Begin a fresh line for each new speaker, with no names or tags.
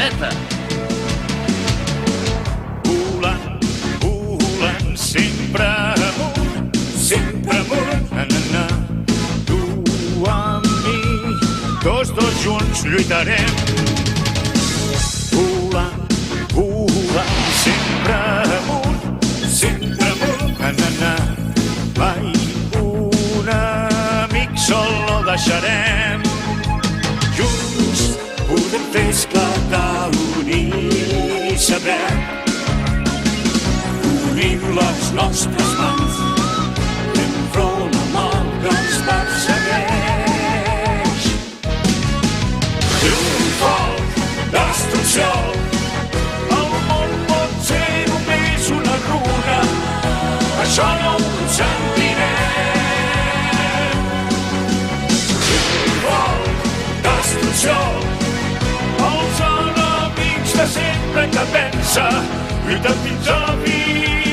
bicicleta.
Volant, volant, sempre amunt, na, na, na. Tu amb mi, tots dos junts lluitarem. Volant, volant, sempre amunt, na, na, na. Mai un amic sol no deixarem. Junts podem fer esclatar l'unir i saber. Unim les nostres mans, enfront al mal que ens persegueix. Un foc, destrucció, el món pot ser només una runa, això no ho sentirem. Un foc, destrucció, els enemics de sempre que pensa, lluiten fins a la fi.